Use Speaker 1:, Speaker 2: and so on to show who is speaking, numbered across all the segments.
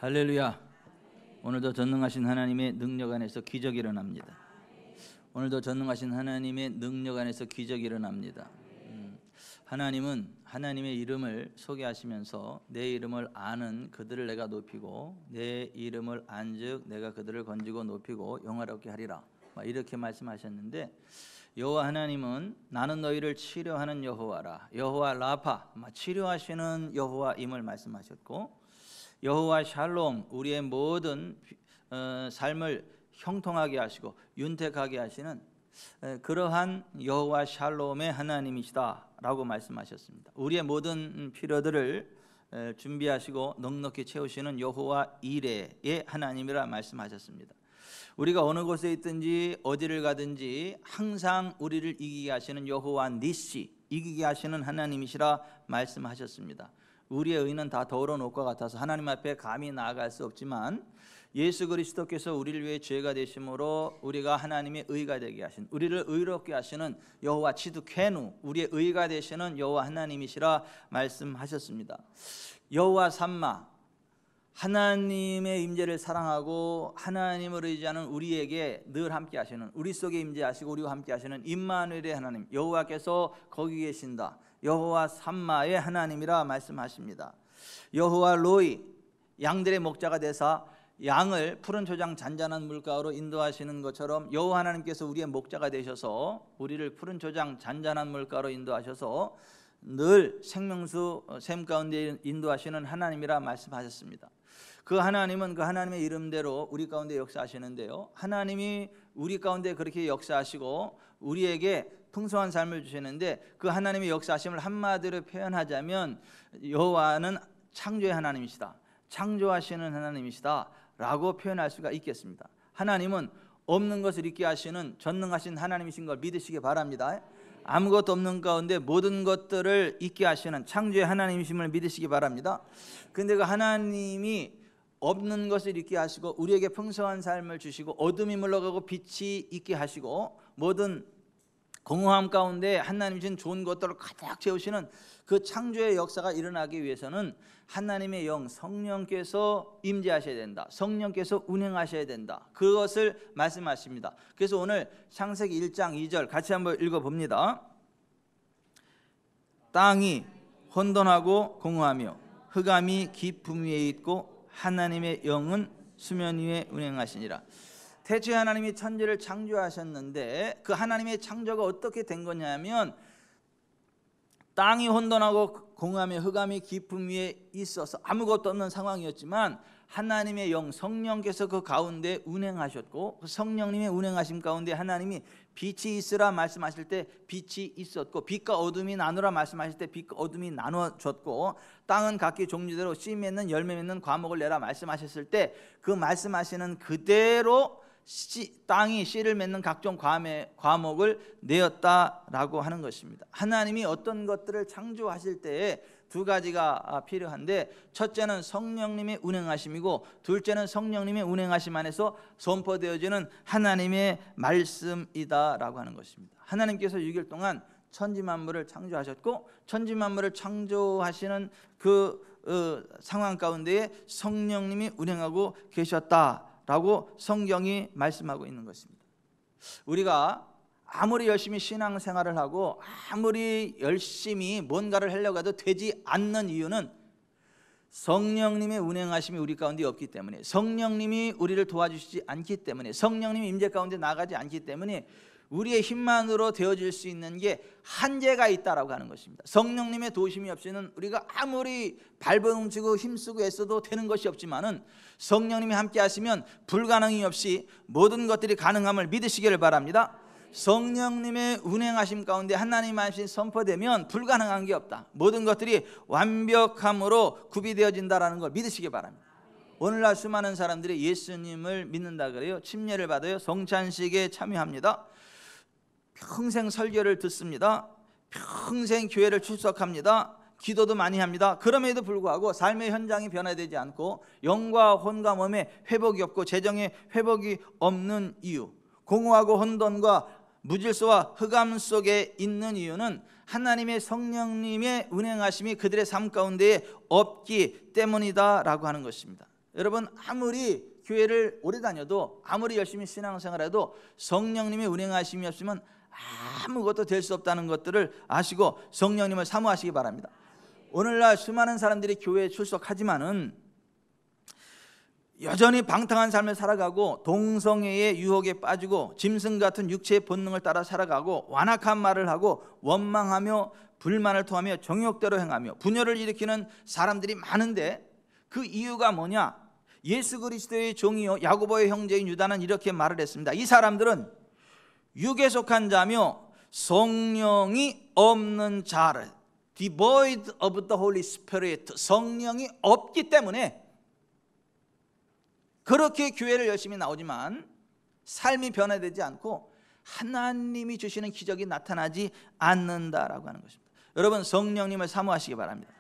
Speaker 1: 할렐루야. 오늘도 전능하신 하나님의 능력 안에서 기적이 일어납니다. 오늘도 전능하신 하나님의 능력 안에서 기적이 일어납니다. 하나님은 하나님의 이름을 소개하시면서 내 이름을 아는 그들을 내가 높이고 내 이름을 안즉 내가 그들을 건지고 높이고 영화롭게 하리라, 이렇게 말씀하셨는데, 여호와 하나님은 나는 너희를 치료하는 여호와라, 여호와 라파, 치료하시는 여호와임을 말씀하셨고, 여호와 샬롬, 우리의 모든 삶을 형통하게 하시고 윤택하게 하시는 그러한 여호와 샬롬의 하나님이시다 라고 말씀하셨습니다. 우리의 모든 필요들을 준비하시고 넉넉히 채우시는 여호와 이레의 하나님이라 말씀하셨습니다. 우리가 어느 곳에 있든지 어디를 가든지 항상 우리를 이기게 하시는 여호와 니시, 이기게 하시는 하나님이시라 말씀하셨습니다. 우리의 의는 다 더러운 옷과 같아서 하나님 앞에 감히 나아갈 수 없지만, 예수 그리스도께서 우리를 위해 죄가 되심으로 우리가 하나님의 의가 되게 하신, 우리를 의롭게 하시는 여호와 치두케누, 우리의 의가 되시는 여호와 하나님이시라 말씀하셨습니다. 여호와 삼마, 하나님의 임재를 사랑하고 하나님을 의지하는 우리에게 늘 함께 하시는, 우리 속에 임재하시고 우리와 함께 하시는 임마누엘의 하나님, 여호와께서 거기 계신다, 여호와 삼마의 하나님이라 말씀하십니다. 여호와 로이, 양들의 목자가 되사 양을 푸른 초장 잔잔한 물가로 인도하시는 것처럼 여호와 하나님께서 우리의 목자가 되셔서 우리를 푸른 초장 잔잔한 물가로 인도하셔서 늘 생명수 샘 가운데 인도하시는 하나님이라 말씀하셨습니다. 그 하나님은 그 하나님의 이름대로 우리 가운데 역사하시는데요, 하나님이 우리 가운데 그렇게 역사하시고 우리에게 풍성한 삶을 주시는데, 그 하나님의 역사하심을 한마디로 표현하자면 여호와는 창조의 하나님이시다, 창조하시는 하나님이시다 라고 표현할 수가 있겠습니다. 하나님은 없는 것을 있게 하시는 전능하신 하나님이신 걸 믿으시기 바랍니다. 아무것도 없는 가운데 모든 것들을 있게 하시는 창조의 하나님이심을 믿으시기 바랍니다. 그런데 그 하나님이 없는 것을 있게 하시고 우리에게 풍성한 삶을 주시고 어둠이 물러가고 빛이 있게 하시고 모든 공허함 가운데 하나님 주신 좋은 것들을 가득 채우시는 그 창조의 역사가 일어나기 위해서는 하나님의 영 성령께서 임재하셔야 된다, 성령께서 운행하셔야 된다, 그것을 말씀하십니다. 그래서 오늘 창세기 1장 2절 같이 한번 읽어봅니다. 땅이 혼돈하고 공허하며 흑암이 깊음 위에 있고 하나님의 영은 수면 위에 운행하시니라. 태초에 하나님이 천지를 창조하셨는데 그 하나님의 창조가 어떻게 된 거냐면, 땅이 혼돈하고 공허하며 흑암이 깊음 위에 있어서 아무것도 없는 상황이었지만 하나님의 영 성령께서 그 가운데 운행하셨고, 그 성령님의 운행하심 가운데 하나님이 빛이 있으라 말씀하실 때 빛이 있었고, 빛과 어둠이 나누라 말씀하실 때 빛과 어둠이 나누어졌고, 땅은 각기 종류대로 씨 맺는 열매 맺는 과목을 내라 말씀하셨을 때 그 말씀하시는 그대로 땅이 씨를 맺는 각종 과목을 내었다라고 하는 것입니다. 하나님이 어떤 것들을 창조하실 때에 두 가지가 필요한데, 첫째는 성령님의 운행하심이고 둘째는 성령님의 운행하심 안에서 선포되어지는 하나님의 말씀이다라고 하는 것입니다. 하나님께서 6일 동안 천지만물을 창조하셨고, 천지만물을 창조하시는 그 상황 가운데에 성령님이 운행하고 계셨다라고 성경이 말씀하고 있는 것입니다. 우리가 아무리 열심히 신앙생활을 하고 아무리 열심히 뭔가를 하려고 해도 되지 않는 이유는 성령님의 운행하심이 우리 가운데 없기 때문에, 성령님이 우리를 도와주시지 않기 때문에, 성령님이 임재 가운데 나가지 않기 때문에 우리의 힘만으로 되어질 수 있는 게 한계가 있다라고 하는 것입니다. 성령님의 도우심이 없이는 우리가 아무리 발버둥치고 힘쓰고 애써도 되는 것이 없지만은, 성령님이 함께 하시면 불가능이 없이 모든 것들이 가능함을 믿으시기를 바랍니다. 성령님의 운행하심 가운데 하나님 말씀이 선포되면 불가능한 게 없다, 모든 것들이 완벽함으로 구비되어진다라는 걸 믿으시기 바랍니다. 오늘날 수많은 사람들이 예수님을 믿는다 그래요, 침례를 받아요, 성찬식에 참여합니다, 평생 설교를 듣습니다, 평생 교회를 출석합니다, 기도도 많이 합니다. 그럼에도 불구하고 삶의 현장이 변화되지 않고 영과 혼과 몸에 회복이 없고 재정에 회복이 없는 이유, 공허하고 혼돈과 무질서와 흑암 속에 있는 이유는 하나님의 성령님의 운행하심이 그들의 삶 가운데 없기 때문이다 라고 하는 것입니다. 여러분 아무리 교회를 오래 다녀도 아무리 열심히 신앙생활해도 성령님의 운행하심이 없으면 아무것도 될 수 없다는 것들을 아시고 성령님을 사모하시기 바랍니다. 오늘날 수많은 사람들이 교회에 출석하지만은 여전히 방탕한 삶을 살아가고 동성애의 유혹에 빠지고 짐승 같은 육체의 본능을 따라 살아가고 완악한 말을 하고 원망하며 불만을 토하며 정욕대로 행하며 분열을 일으키는 사람들이 많은데 그 이유가 뭐냐? 예수 그리스도의 종이요 야고보의 형제인 유다는 이렇게 말을 했습니다. 이 사람들은 육에 속한 자며 성령이 없는 자를, devoid of the Holy Spirit, 성령이 없기 때문에 그렇게 교회를 열심히 나오지만 삶이 변화되지 않고 하나님이 주시는 기적이 나타나지 않는다라고 하는 것입니다. 여러분 성령님을 사모하시기 바랍니다.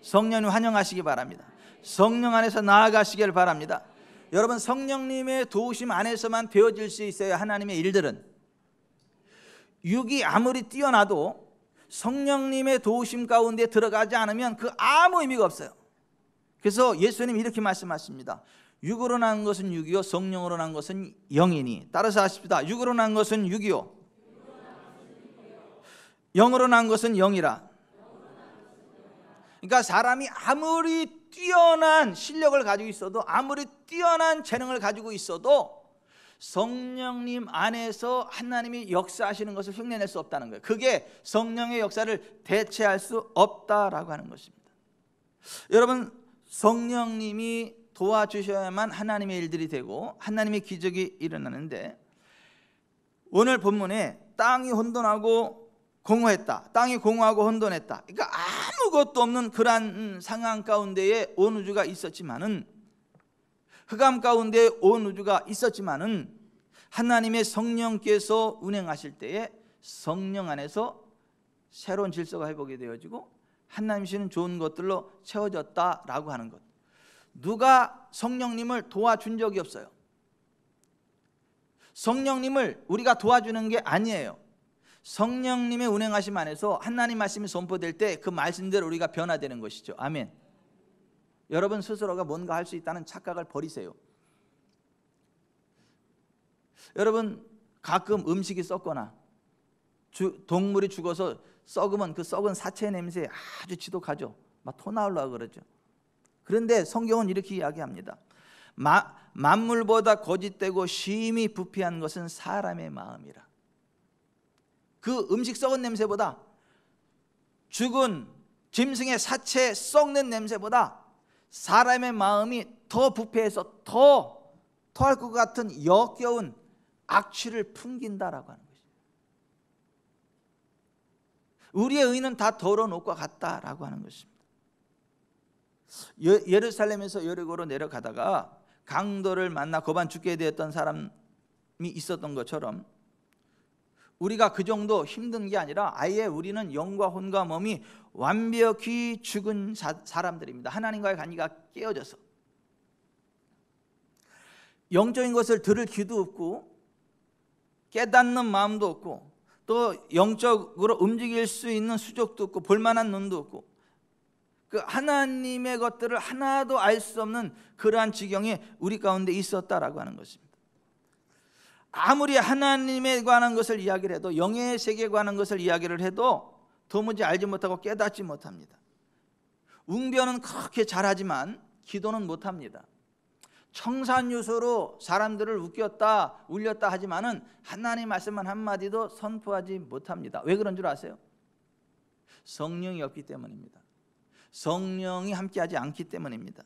Speaker 1: 성령님 환영하시기 바랍니다. 성령 안에서 나아가시길 바랍니다. 여러분 성령님의 도우심 안에서만 되어질 수 있어요. 하나님의 일들은 육이 아무리 뛰어나도 성령님의 도우심 가운데 들어가지 않으면 그 아무 의미가 없어요. 그래서 예수님이 이렇게 말씀하십니다. 육으로 난 것은 육이요 성령으로 난 것은 영이니. 따라서 하십시다. 육으로 난 것은 육이요 영으로 난 것은 영이라. 그러니까 사람이 아무리 뛰어난 실력을 가지고 있어도 아무리 뛰어난 재능을 가지고 있어도 성령님 안에서 하나님이 역사하시는 것을 흉내낼 수 없다는 거예요. 그게 성령의 역사를 대체할 수 없다라고 하는 것입니다. 여러분 성령님이 도와주셔야만 하나님의 일들이 되고 하나님의 기적이 일어나는데 오늘 본문에 땅이 혼돈하고 공허했다. 땅이 공허하고 혼돈했다. 그러니까 아무것도 없는 그러한 상황 가운데에 온 우주가 있었지만은 흑암 가운데 온 우주가 있었지만은 하나님의 성령께서 운행하실 때에 성령 안에서 새로운 질서가 회복이 되어지고 하나님이시는 좋은 것들로 채워졌다라고 하는 것. 누가 성령님을 도와준 적이 없어요. 성령님을 우리가 도와주는 게 아니에요. 성령님의 운행하심 안에서 하나님 말씀이 선포될 때 그 말씀대로 우리가 변화되는 것이죠. 아멘. 여러분 스스로가 뭔가 할 수 있다는 착각을 버리세요. 여러분 가끔 음식이 썩거나 동물이 죽어서 썩으면 그 썩은 사체 냄새에 아주 지독하죠. 막 토 나오려고 그러죠. 그런데 성경은 이렇게 이야기합니다. 만물보다 거짓되고 심히 부패한 것은 사람의 마음이라. 그 음식 썩은 냄새보다 죽은 짐승의 사체 썩는 냄새보다 사람의 마음이 더 부패해서 더 토할 것 같은 역겨운 악취를 풍긴다라고 하는 것이죠. 우리의 의는 다 더러운 옷과 같다라고 하는 것입니다. 예루살렘에서 여리고로 내려가다가 강도를 만나 고반 죽게 되었던 사람이 있었던 것처럼 우리가 그 정도 힘든 게 아니라 아예 우리는 영과 혼과 몸이 완벽히 죽은 사람들입니다. 하나님과의 관계가 깨어져서 영적인 것을 들을 귀도 없고 깨닫는 마음도 없고 또 영적으로 움직일 수 있는 수족도 없고 볼만한 눈도 없고 그 하나님의 것들을 하나도 알 수 없는 그러한 지경에 우리 가운데 있었다라고 하는 것입니다. 아무리 하나님에 관한 것을 이야기를 해도 영의 세계에 관한 것을 이야기를 해도 도무지 알지 못하고 깨닫지 못합니다. 웅변은 그렇게 잘하지만 기도는 못합니다. 청산유소로 사람들을 웃겼다 울렸다 하지만은 하나님 말씀만 한마디도 선포하지 못합니다. 왜 그런 줄 아세요? 성령이 없기 때문입니다. 성령이 함께하지 않기 때문입니다.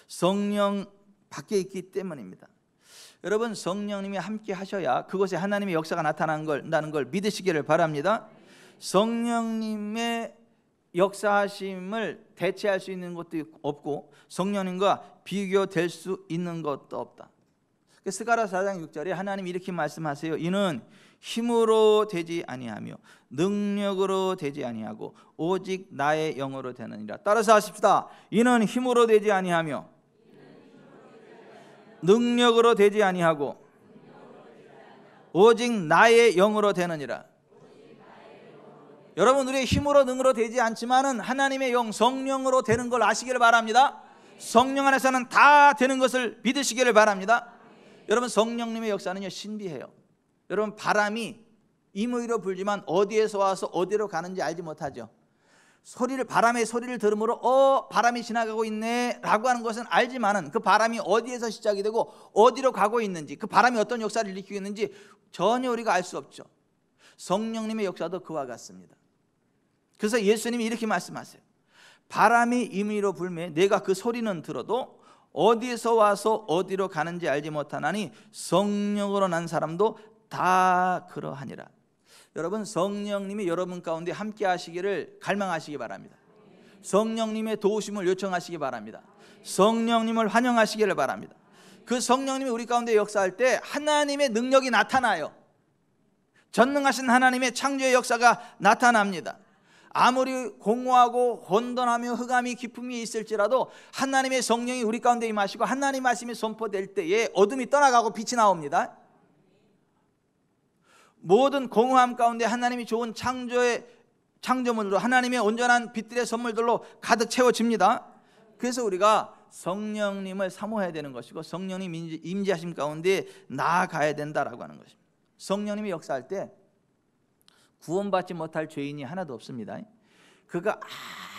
Speaker 1: 성령 밖에 있기 때문입니다. 여러분 성령님이 함께 하셔야 그곳에 하나님의 역사가 나타나는 걸 믿으시기를 바랍니다. 성령님의 역사하심을 대체할 수 있는 것도 없고 성령님과 비교될 수 있는 것도 없다. 스가랴 4장 6절에 하나님이 이렇게 말씀하세요. 이는 힘으로 되지 아니하며 능력으로 되지 아니하고 오직 나의 영으로 되느니라. 따라서 하십시다. 이는 힘으로 되지 아니하며 능력으로 되지 아니하고 오직 나의 영으로 되느니라. 여러분 우리의 힘으로 능으로 되지 않지만은 하나님의 영 성령으로 되는 걸 아시기를 바랍니다. 성령 안에서는 다 되는 것을 믿으시기를 바랍니다. 여러분, 성령님의 역사는요 신비해요. 여러분, 바람이 임의로 불지만 어디에서 와서 어디로 가는지 알지 못하죠. 바람의 소리를 들으므로 바람이 지나가고 있네 라고 하는 것은 알지만은 그 바람이 어디에서 시작이 되고 어디로 가고 있는지, 그 바람이 어떤 역사를 일으키고 있는지 전혀 우리가 알 수 없죠. 성령님의 역사도 그와 같습니다. 그래서 예수님이 이렇게 말씀하세요. 바람이 임의로 불매 내가 그 소리는 들어도 어디에서 와서 어디로 가는지 알지 못하나니 성령으로 난 사람도 다 그러하니라. 여러분, 성령님이 여러분 가운데 함께 하시기를 갈망하시기 바랍니다. 성령님의 도우심을 요청하시기 바랍니다. 성령님을 환영하시기를 바랍니다. 그 성령님이 우리 가운데 역사할 때 하나님의 능력이 나타나요. 전능하신 하나님의 창조의 역사가 나타납니다. 아무리 공허하고 혼돈하며 흑암이 깊음이 있을지라도 하나님의 성령이 우리 가운데 임하시고 하나님 말씀이 선포될 때에 어둠이 떠나가고 빛이 나옵니다. 모든 공허함 가운데 하나님이 좋은 창조물로 하나님의 온전한 빛들의 선물들로 가득 채워집니다. 그래서 우리가 성령님을 사모해야 되는 것이고 성령님 임재하심 가운데 나아가야 된다라고 하는 것입니다. 성령님이 역사할 때 구원받지 못할 죄인이 하나도 없습니다. 그가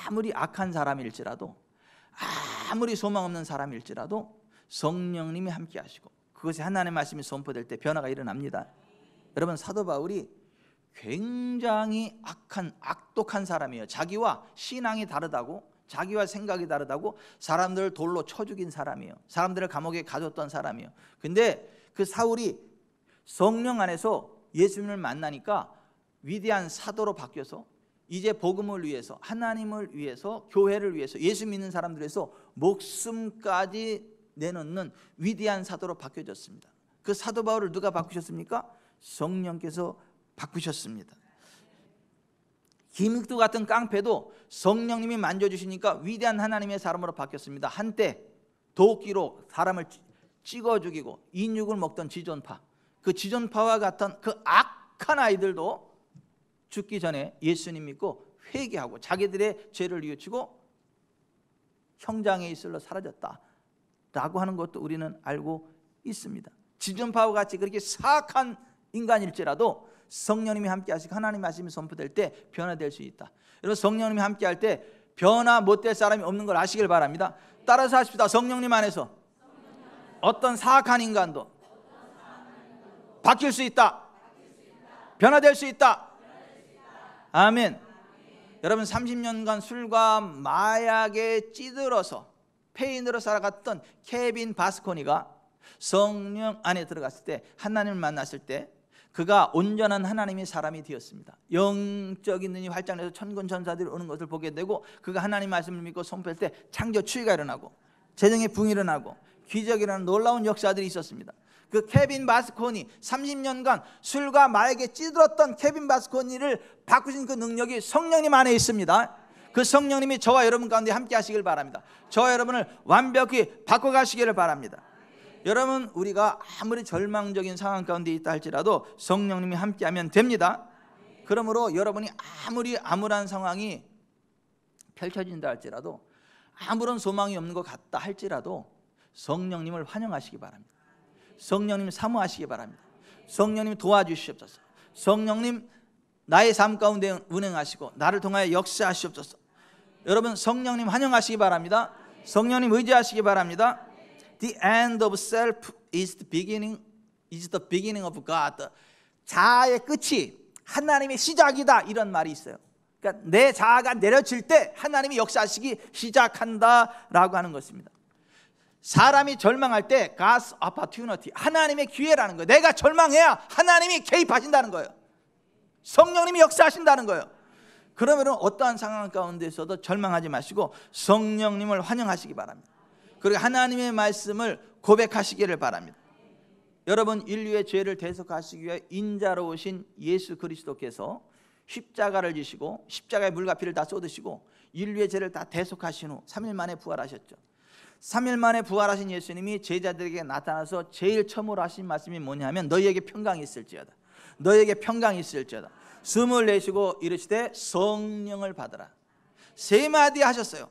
Speaker 1: 아무리 악한 사람일지라도 아무리 소망 없는 사람일지라도 성령님이 함께 하시고 그것이 하나님의 말씀이 선포될 때 변화가 일어납니다. 여러분, 사도 바울이 굉장히 악독한 사람이에요. 자기와 신앙이 다르다고, 자기와 생각이 다르다고 사람들을 돌로 쳐 죽인 사람이에요. 사람들을 감옥에 가뒀던 사람이에요. 근데 그 사울이 성령 안에서 예수님을 만나니까 위대한 사도로 바뀌어서 이제 복음을 위해서, 하나님을 위해서, 교회를 위해서, 예수 믿는 사람들을 위해서 목숨까지 내놓는 위대한 사도로 바뀌어졌습니다. 그 사도 바울을 누가 바꾸셨습니까? 성령께서 바꾸셨습니다. 김익두 같은 깡패도 성령님이 만져주시니까 위대한 하나님의 사람으로 바뀌었습니다. 한때 도끼로 사람을 찍어 죽이고 인육을 먹던 지존파, 그 지존파와 같은 그 악한 아이들도 죽기 전에 예수님 믿고 회개하고 자기들의 죄를 뉘우치고 형장의 이슬로 사라졌다라고 하는 것도 우리는 알고 있습니다. 지존파와 같이 그렇게 사악한 인간일지라도 성령님이 함께 하시고 하나님 말씀이 선포될 때 변화될 수 있다. 여러분, 성령님이 함께 할 때 변화 못될 사람이 없는 걸 아시길 바랍니다. 따라서 하십시다. 성령님 안에서 어떤 사악한 인간도 바뀔 수 있다. 변화될 수 있다. 아멘. 여러분, 30년간 술과 마약에 찌들어서 폐인으로 살아갔던 케빈 바스코니가 성령 안에 들어갔을 때, 하나님을 만났을 때 그가 온전한 하나님의 사람이 되었습니다. 영적인 눈이 활짝 내서 천군 천사들이 오는 것을 보게 되고 그가 하나님 말씀을 믿고 선포할 때 창조 추위가 일어나고 재정의 붕이 일어나고 기적이 일어나는 놀라운 역사들이 있었습니다. 그 케빈 바스코니, 30년간 술과 마약에 찌들었던 케빈 바스코니를 바꾸신 그 능력이 성령님 안에 있습니다. 그 성령님이 저와 여러분 가운데 함께 하시길 바랍니다. 저와 여러분을 완벽히 바꿔가시기를 바랍니다. 여러분, 우리가 아무리 절망적인 상황 가운데 있다 할지라도 성령님이 함께하면 됩니다. 그러므로 여러분이 아무리 암울한 상황이 펼쳐진다 할지라도, 아무런 소망이 없는 것 같다 할지라도 성령님을 환영하시기 바랍니다. 성령님 사모하시기 바랍니다. 성령님 도와주시옵소서. 성령님 나의 삶 가운데 운행하시고 나를 통하여 역사하시옵소서. 여러분, 성령님 환영하시기 바랍니다. 성령님 의지하시기 바랍니다. The end of self is the beginning of God. 자아의 끝이 하나님의 시작이다, 이런 말이 있어요. 그러니까 내 자아가 내려질 때 하나님이 역사하시기 시작한다라고 하는 것입니다. 사람이 절망할 때 God's opportunity, 하나님의 기회라는 거예요. 내가 절망해야 하나님이 개입하신다는 거예요. 성령님이 역사하신다는 거예요. 그러면 어떠한 상황 가운데서도 절망하지 마시고 성령님을 환영하시기 바랍니다. 그리고 하나님의 말씀을 고백하시기를 바랍니다. 여러분, 인류의 죄를 대속하시기 위해 인자로우신 예수 그리스도께서 십자가를 지시고 십자가의 물과 피를 다 쏟으시고 인류의 죄를 다 대속하신 후 3일 만에 부활하셨죠. 3일 만에 부활하신 예수님이 제자들에게 나타나서 제일 처음으로 하신 말씀이 뭐냐면 너희에게 평강이 있을지어다. 너희에게 평강이 있을지어다. 숨을 내쉬고 이르시되 성령을 받으라. 세 마디 하셨어요.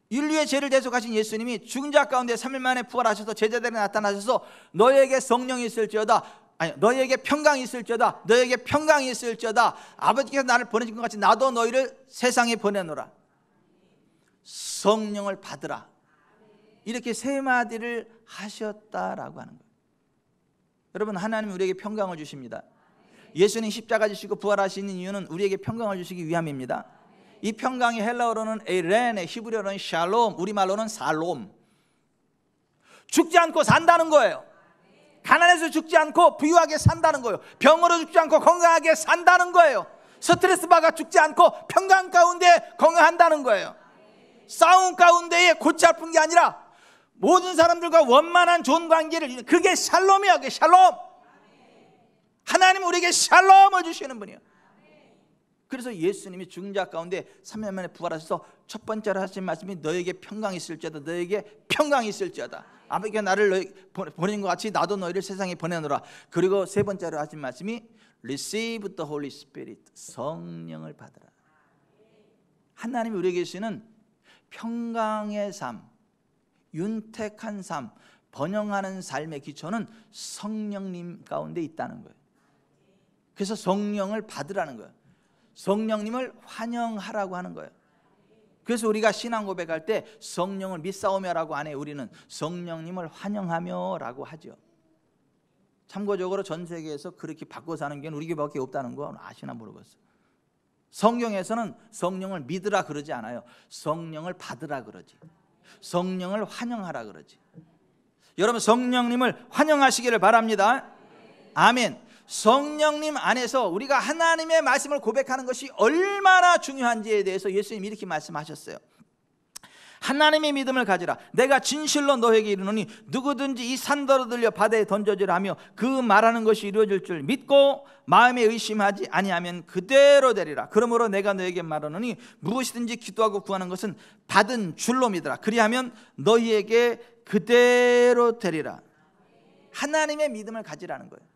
Speaker 1: 인류의 죄를 대속하신 예수님이 죽은 자 가운데 3일 만에 부활하셔서 제자들에게 나타나셔서 너에게 성령이 있을지어다, 아니 너에게 평강이 있을지어다, 너에게 평강이 있을지어다, 아버지께서 나를 보내신 것 같이 나도 너희를 세상에 보내노라. 성령을 받으라. 이렇게 세 마디를 하셨다라고 하는 거예요. 여러분, 하나님은 우리에게 평강을 주십니다. 예수님 십자가 지시고 부활하시는 이유는 우리에게 평강을 주시기 위함입니다. 이 평강이 헬라어로는 에이렌, 히브리어로는 샬롬, 우리말로는 살롬. 죽지 않고 산다는 거예요. 가난해서 죽지 않고 부유하게 산다는 거예요. 병으로 죽지 않고 건강하게 산다는 거예요. 스트레스 받아 죽지 않고 평강 가운데 건강한다는 거예요. 싸움 가운데에 골치 아픈 게 아니라 모든 사람들과 원만한 좋은 관계를, 그게 샬롬이야. 그게 샬롬. 하나님 우리에게 샬롬을 주시는 분이에요. 그래서 예수님이 죽은 자 가운데 3일 만에 부활하셔서 첫 번째로 하신 말씀이 너에게 평강이 있을지어다, 너에게 평강이 있을지어다. 아버지가 나를 보내는 것 같이 나도 너희를 세상에 보내노라. 그리고 세 번째로 하신 말씀이 Receive the Holy Spirit, 성령을 받으라. 하나님이 우리에게 주시는 평강의 삶, 윤택한 삶, 번영하는 삶의 기초는 성령님 가운데 있다는 거예요. 그래서 성령을 받으라는 거예요. 성령님을 환영하라고 하는 거예요. 그래서 우리가 신앙 고백할 때 성령을 믿사오며라고 안 해요. 우리는 성령님을 환영하며라고 하죠. 참고적으로 전 세계에서 그렇게 바꿔 사는 게 우리 교회밖에 없다는 거 아시나 모르겠어요. 성경에서는 성령을 믿으라 그러지 않아요. 성령을 받으라 그러지. 성령을 환영하라 그러지. 여러분, 성령님을 환영하시기를 바랍니다. 아멘. 성령님 안에서 우리가 하나님의 말씀을 고백하는 것이 얼마나 중요한지에 대해서 예수님이 이렇게 말씀하셨어요. 하나님의 믿음을 가지라. 내가 진실로 너에게 이르노니 누구든지 이 산더러 들려 바다에 던져지라 하며 그 말하는 것이 이루어질 줄 믿고 마음에 의심하지 아니하면 그대로 되리라. 그러므로 내가 너에게 말하노니 무엇이든지 기도하고 구하는 것은 받은 줄로 믿으라. 그리하면 너희에게 그대로 되리라. 하나님의 믿음을 가지라는 거예요.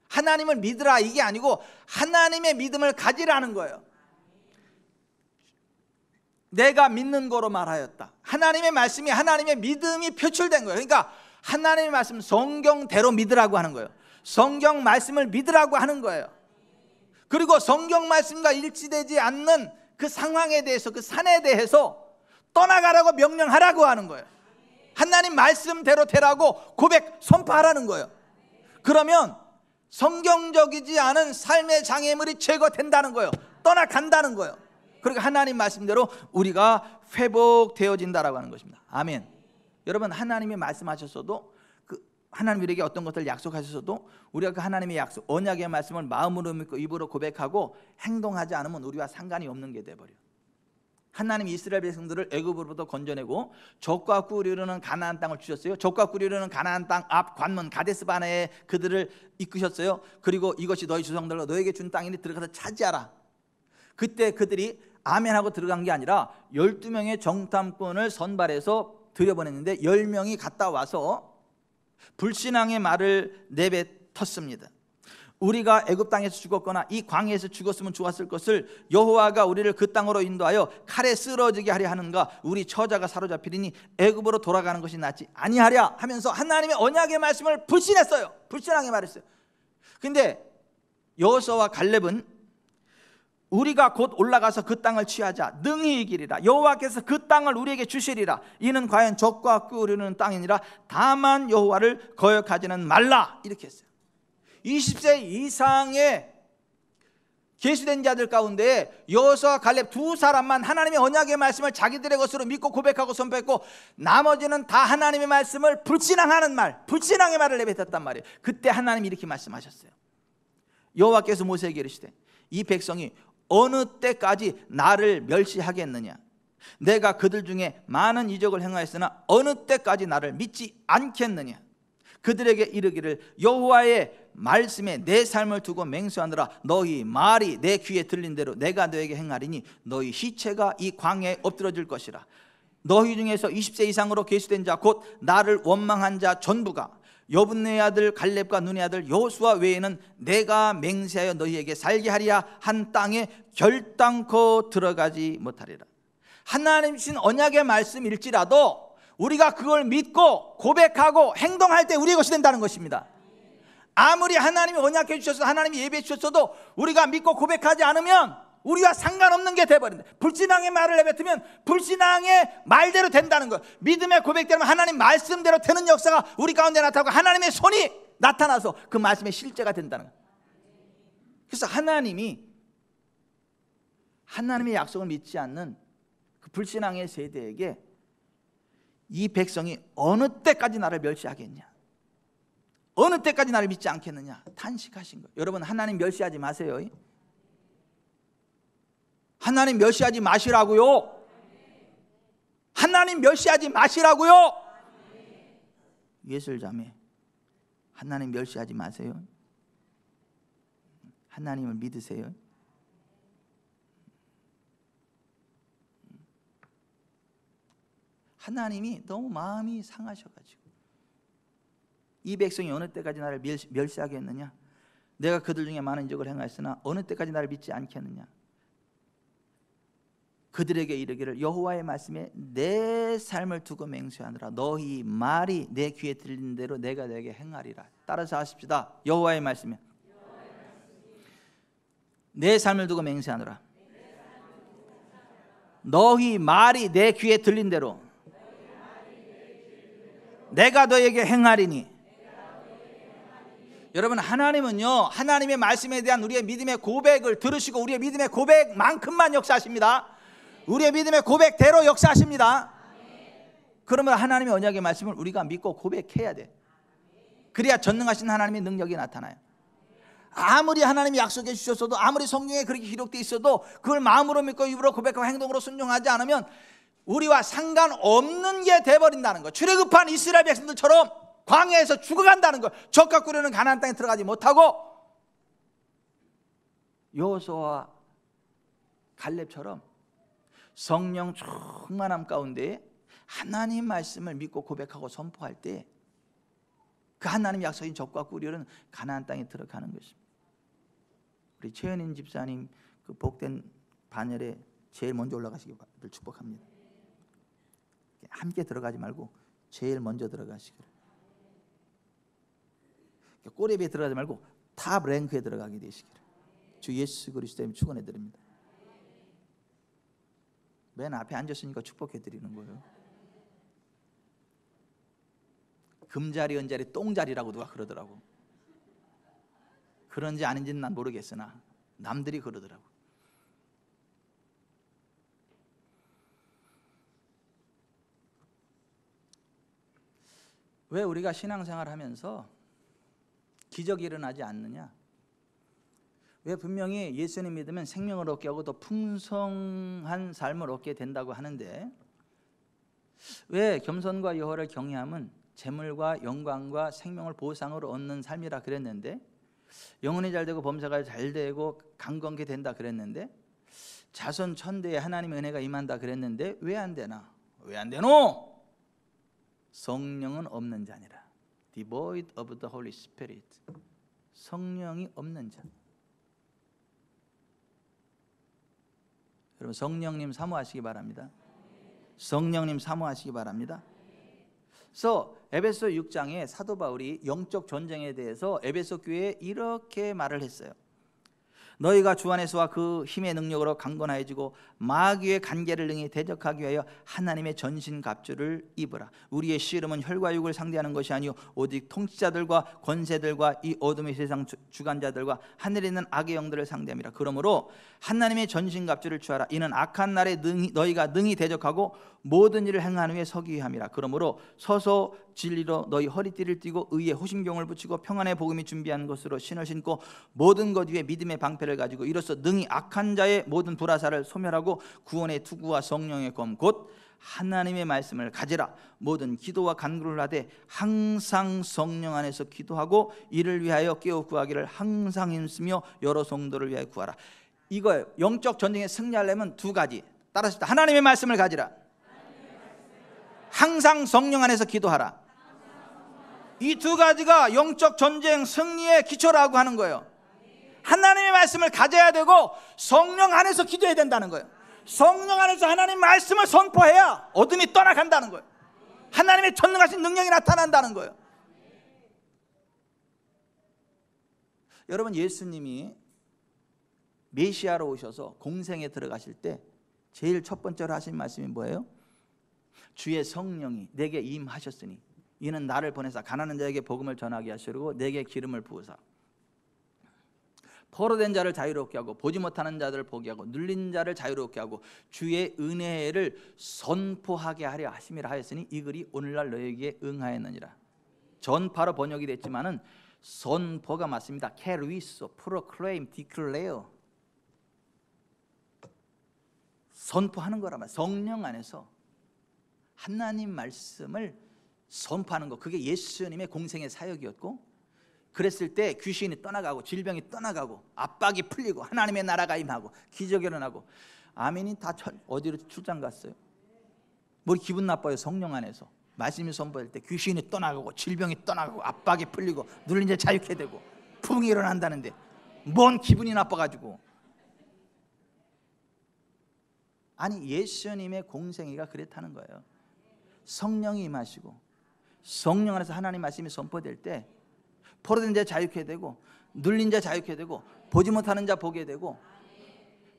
Speaker 1: 하나님을 믿으라 이게 아니고 하나님의 믿음을 가지라는 거예요. 내가 믿는 거로 말하였다. 하나님의 말씀이 하나님의 믿음이 표출된 거예요. 그러니까 하나님의 말씀 성경대로 믿으라고 하는 거예요. 성경 말씀을 믿으라고 하는 거예요. 그리고 성경 말씀과 일치되지 않는 그 상황에 대해서, 그 산에 대해서 떠나가라고 명령하라고 하는 거예요. 하나님 말씀대로 되라고 고백 선포하라는 거예요. 그러면 성경적이지 않은 삶의 장애물이 제거된다는 거예요. 떠나간다는 거예요. 그러니까 하나님 말씀대로 우리가 회복되어진다라고 하는 것입니다. 아멘. 여러분, 하나님이 말씀하셨어도 하나님 우리에게 어떤 것들을 약속하셨어도 우리가 그 하나님의 약속, 언약의 말씀을 마음으로 믿고 입으로 고백하고 행동하지 않으면 우리와 상관이 없는 게 돼버려요. 하나님 이스라엘 백성들을 애굽으로부터 건져내고 젖과 꿀이 흐르는 가나안 땅을 주셨어요. 젖과 꿀이 흐르는 가나안 땅 앞 관문 가데스 바네에 그들을 이끄셨어요. 그리고 이것이 너희 조상들과 너에게 준 땅이니 들어가서 차지하라. 그때 그들이 아멘하고 들어간 게 아니라 12명의 정탐꾼을 선발해서 들여보냈는데 10명이 갔다 와서 불신앙의 말을 내뱉었습니다. 우리가 애굽 땅에서 죽었거나 이 광야에서 죽었으면 좋았을 것을 여호와가 우리를 그 땅으로 인도하여 칼에 쓰러지게 하려 하는가. 우리 처자가 사로잡히리니 애굽으로 돌아가는 것이 낫지 아니하랴 하면서 하나님의 언약의 말씀을 불신했어요. 불신앙의 말했어요. 근데 여호수아와 갈렙은 우리가 곧 올라가서 그 땅을 취하자. 능히 이기리라. 여호와께서 그 땅을 우리에게 주시리라. 이는 과연 젖과 꿀이 흐르는 땅이니라. 다만 여호와를 거역하지는 말라. 이렇게 했어요. 20세 이상의 계수된 자들 가운데 여호수아와 갈렙 두 사람만 하나님의 언약의 말씀을 자기들의 것으로 믿고 고백하고 선포했고, 나머지는 다 하나님의 말씀을 불신앙하는 말, 불신앙의 말을 내뱉었단 말이에요. 그때 하나님이 이렇게 말씀하셨어요. 여호와께서 모세에게 이르시되 이 백성이 어느 때까지 나를 멸시하겠느냐. 내가 그들 중에 많은 이적을 행하였으나 어느 때까지 나를 믿지 않겠느냐. 그들에게 이르기를 여호와의 말씀에 내 삶을 두고 맹세하느라 너희 말이 내 귀에 들린 대로 내가 너에게 행하리니 너희 시체가 이 광야에 엎드러질 것이라. 너희 중에서 20세 이상으로 계수된 자 곧 나를 원망한 자 전부가 여분네 아들 갈렙과 눈의 아들 여호수아 외에는 내가 맹세하여 너희에게 살게 하리라 한 땅에 결단코 들어가지 못하리라. 하나님 주신 언약의 말씀일지라도 우리가 그걸 믿고 고백하고 행동할 때 우리의 것이 된다는 것입니다. 아무리 하나님이 언약해 주셔서 하나님이 예배해 주셨어도 우리가 믿고 고백하지 않으면 우리와 상관없는 게 돼버린다. 불신앙의 말을 내뱉으면 불신앙의 말대로 된다는 거예요. 믿음의 고백대로 하나님 말씀대로 되는 역사가 우리 가운데 나타나고 하나님의 손이 나타나서 그 말씀의 실제가 된다는 거예요. 그래서 하나님의 약속을 믿지 않는 그 불신앙의 세대에게 이 백성이 어느 때까지 나를 멸시하겠냐, 어느 때까지 나를 믿지 않겠느냐 탄식하신 거예요. 여러분, 하나님 멸시하지 마세요. 하나님 멸시하지 마시라고요. 하나님 멸시하지 마시라고요. 예술자매, 하나님 멸시하지 마세요. 하나님을 믿으세요. 하나님이 너무 마음이 상하셔가지고 이 백성이 어느 때까지 나를 멸시하겠느냐, 내가 그들 중에 많은 적을 행하였으나 어느 때까지 나를 믿지 않겠느냐. 그들에게 이르기를 여호와의 말씀에 내 삶을 두고 맹세하느라 너희 말이 내 귀에 들리는 대로 내가 너에게 행하리라. 따라서 하십시다. 여호와의 말씀에 내 삶을 두고 맹세하느라 너희 말이 내 귀에 들린 대로 내가 너에게 행하리니. 여러분, 하나님은요, 하나님의 말씀에 대한 우리의 믿음의 고백을 들으시고 우리의 믿음의 고백만큼만 역사하십니다. 우리의 믿음의 고백대로 역사하십니다. 그러면 하나님의 언약의 말씀을 우리가 믿고 고백해야 돼. 그래야 전능하신 하나님의 능력이 나타나요. 아무리 하나님이 약속해 주셨어도, 아무리 성경에 그렇게 기록되어 있어도 그걸 마음으로 믿고 입으로 고백하고 행동으로 순종하지 않으면 우리와 상관없는 게 돼버린다는 거. 출애굽한 이스라엘 백성들처럼 광야에서 죽어간다는 거. 젖과 꿀이는 가나안 땅에 들어가지 못하고 여호수아와 갈렙처럼 성령 충만함 가운데 하나님 말씀을 믿고 고백하고 선포할 때 그 하나님 약속인 젖과 꿀이는 가나안 땅에 들어가는 것입니다. 우리 최은인 집사님 그 복된 반열에 제일 먼저 올라가시길 축복합니다. 함께 들어가지 말고 제일 먼저 들어가시기를. 꼬레비에 들어가지 말고 탑 랭크에 들어가게 되시기를 주 예수 그리스도의 축원해 드립니다. 맨 앞에 앉았으니까 축복해 드리는 거예요. 금자리, 은자리, 똥자리라고 누가 그러더라고. 그런지 아닌지는 난 모르겠으나 남들이 그러더라고. 왜 우리가 신앙생활 하면서 기적이 일어나지 않느냐? 왜 분명히 예수님 믿으면 생명을 얻게 하고 더 풍성한 삶을 얻게 된다고 하는데 왜 겸손과 여호와를 경외함은 재물과 영광과 생명을 보상으로 얻는 삶이라 그랬는데, 영혼이 잘 되고 범사가 잘 되고 강건케 된다 그랬는데, 자손 천대에 하나님의 은혜가 임한다 그랬는데 왜 안 되나? 왜 안 되노? 성령은 없는 자니라. Devoid of the Holy Spirit. 성령이 없는 자. 여러분, 성령님 사모하시기 바랍니다. 성령님 사모하시기 바랍니다. 그래서 에베소 6장에 사도 바울이 영적 전쟁에 대해서 에베소 교회에 이렇게 말을 했어요. 너희가 주 안에서와 그 힘의 능력으로 강건하여지고 마귀의 간계를 능히 대적하기 위하여 하나님의 전신갑주를 입으라. 우리의 씨름은 혈과 육을 상대하는 것이 아니요 오직 통치자들과 권세들과 이 어둠의 세상 주관자들과 하늘에 있는 악의 영들을 상대함이라. 그러므로 하나님의 전신갑주를 취하라. 이는 악한 날에 너희가 능히 대적하고 모든 일을 행한 후에 서기 위함이라. 그러므로 서서 진리로 너희 허리띠를 띠고 의의 호심경을 붙이고 평안의 복음이 준비한 것으로 신을 신고 모든 것 위에 믿음의 방패를 가지고 이로써 능히 악한 자의 모든 불화살을 소멸하고 구원의 투구와 성령의 검 곧 하나님의 말씀을 가지라. 모든 기도와 간구를 하되 항상 성령 안에서 기도하고 이를 위하여 깨어 구하기를 항상 힘쓰며 여러 성도를 위하여 구하라. 이거예요. 영적 전쟁에 승리하려면 두 가지. 따라서 하나님의 말씀을 가지라. 항상 성령 안에서 기도하라. 이 두 가지가 영적 전쟁 승리의 기초라고 하는 거예요. 하나님의 말씀을 가져야 되고 성령 안에서 기도해야 된다는 거예요. 성령 안에서 하나님 말씀을 선포해야 어둠이 떠나간다는 거예요. 하나님의 전능하신 능력이 나타난다는 거예요. 여러분, 예수님이 메시아로 오셔서 공생에 들어가실 때 제일 첫 번째로 하신 말씀이 뭐예요? 주의 성령이 내게 임하셨으니 이는 나를 보내사 가난한 자에게 복음을 전하게 하시려고 내게 기름을 부으사 포로된 자를 자유롭게 하고 보지 못하는 자들을 보게 하고 눌린 자를 자유롭게 하고 주의 은혜를 선포하게 하려 하심이라 하였으니 이 글이 오늘날 너에게 응하였느니라. 전파로 번역이 됐지만은 선포가 맞습니다. 캐리소, 프로클레임, 디클레어, 선포하는 거란 말이에요. 성령 안에서 하나님 말씀을 선포하는 거, 그게 예수님의 공생의 사역이었고, 그랬을 때 귀신이 떠나가고 질병이 떠나가고 압박이 풀리고 하나님의 나라가 임하고 기적이 일어나고. 아멘이 다 어디로 출장 갔어요? 뭐 기분 나빠요? 성령 안에서 말씀이 선포할 때 귀신이 떠나가고 질병이 떠나가고 압박이 풀리고 눌린 자 자유케 되고 부흥이 일어난다는데 뭔 기분이 나빠가지고. 아니, 예수님의 공생애가 그랬다는 거예요. 성령이 임하시고 성령 안에서 하나님 말씀이 선포될 때 포로된 자 자유케 되고 눌린 자 자유케 되고 보지 못하는 자 보게 되고